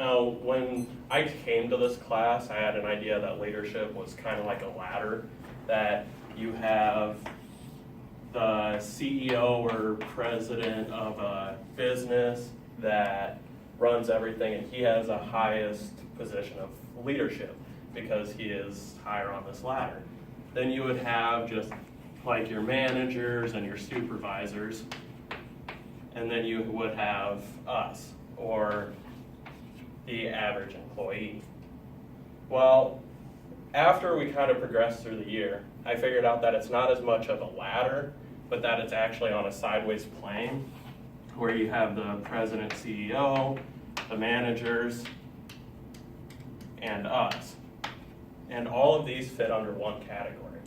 Now, when I came to this class, I had an idea that leadership was kind of like a ladder, that you have the CEO or president of a business that runs everything, and he has a highest position of leadership because he is higher on this ladder. Then you would have just like your managers and your supervisors, and then you would have us, or the average employee. Well, after we kind of progressed through the year, I figured out that it's not as much of a ladder, but that it's actually on a sideways plane where you have the president, CEO, the managers, and us. And all of these fit under one category,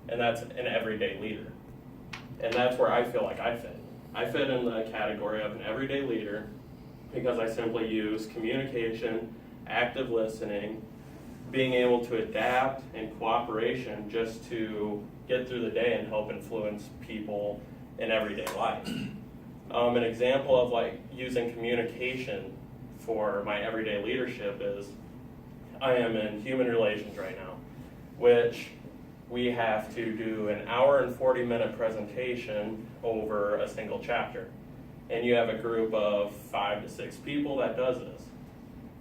and that's an everyday leader. And that's where I feel like I fit. I fit in the category of an everyday leader because I simply use communication, active listening, being able to adapt, and cooperation just to get through the day and help influence people in everyday life. An example of like using communication for my everyday leadership is I am in human relations right now, which we have to do an hour and 40-minute presentation over a single chapter. And you have a group of 5 to 6 people that does this.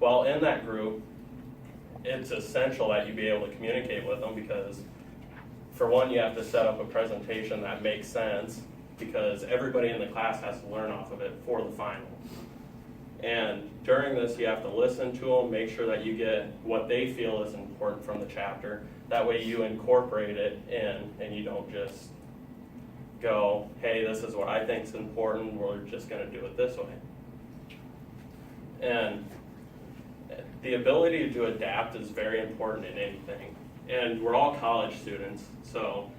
Well, in that group, it's essential that you be able to communicate with them because, for one, you have to set up a presentation that makes sense because everybody in the class has to learn off of it for the final. And during this, you have to listen to them, make sure that you get what they feel is important from the chapter. That way you incorporate it in and you don't just go, hey, this is what I think is important, we're just going to do it this way. And the ability to adapt is very important in anything. And we're all college students, so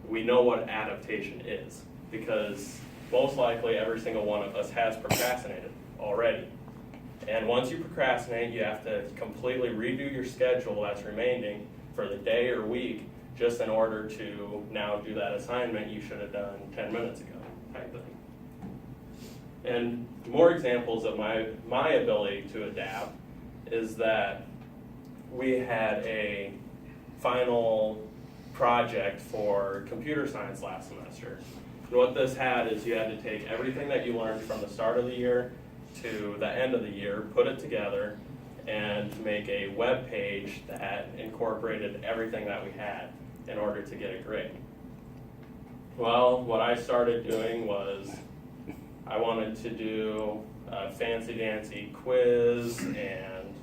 we know what adaptation is because most likely every single one of us has procrastinated already. And once you procrastinate, you have to completely redo your schedule that's remaining for the day or week just in order to now do that assignment you should have done 10 minutes ago type thing. And more examples of my ability to adapt is that we had a final project for computer science last semester. And what this had is you had to take everything that you learned from the start of the year to the end of the year, put it together, and make a web page that incorporated everything that we had in order to get a grade. Well, what I started doing was I wanted to do a fancy-dancy quiz and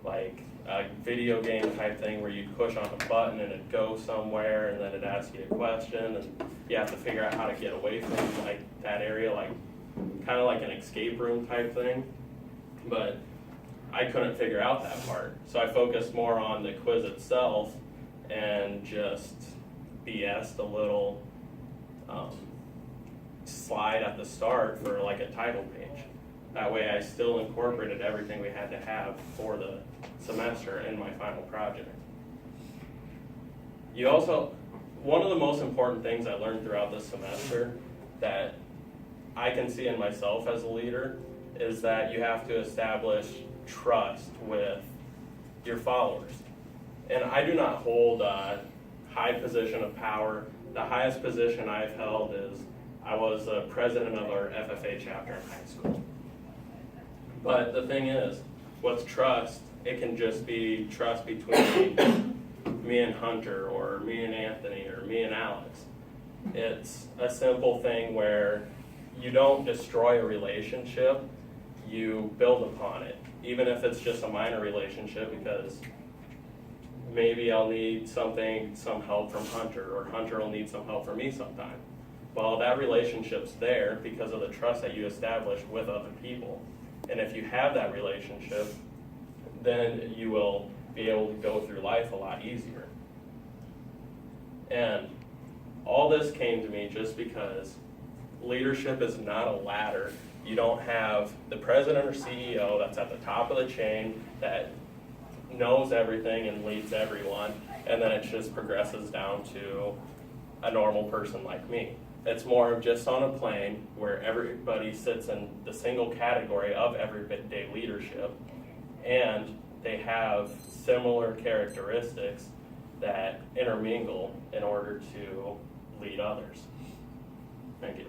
like a video game type thing where you'd push on a button and it'd go somewhere and then it'd ask you a question and you have to figure out how to get away from like that area, like kind of like an escape room type thing. But I couldn't figure out that part. So I focused more on the quiz itself and just BS'd a little slide at the start for like a title page. That way I still incorporated everything we had to have for the semester in my final project. One of the most important things I learned throughout this semester that I can see in myself as a leader is that you have to establish trust with your followers. And I do not hold a high position of power. The highest position I've held is I was the president of our FFA chapter in high school. But the thing is, what's trust? It can just be trust between me and Hunter, or me and Anthony, or me and Alex. It's a simple thing where you don't destroy a relationship, you build upon it. Even if it's just a minor relationship, because maybe I'll need some help from Hunter, or Hunter will need some help from me sometime. Well, that relationship's there because of the trust that you establish with other people. And if you have that relationship, then you will be able to go through life a lot easier. And all this came to me just because leadership is not a ladder. You don't have the president or CEO that's at the top of the chain that knows everything and leads everyone, and then it just progresses down to a normal person like me. It's more of just on a plane where everybody sits in the single category of everyday leadership, and they have similar characteristics that intermingle in order to lead others. Thank you.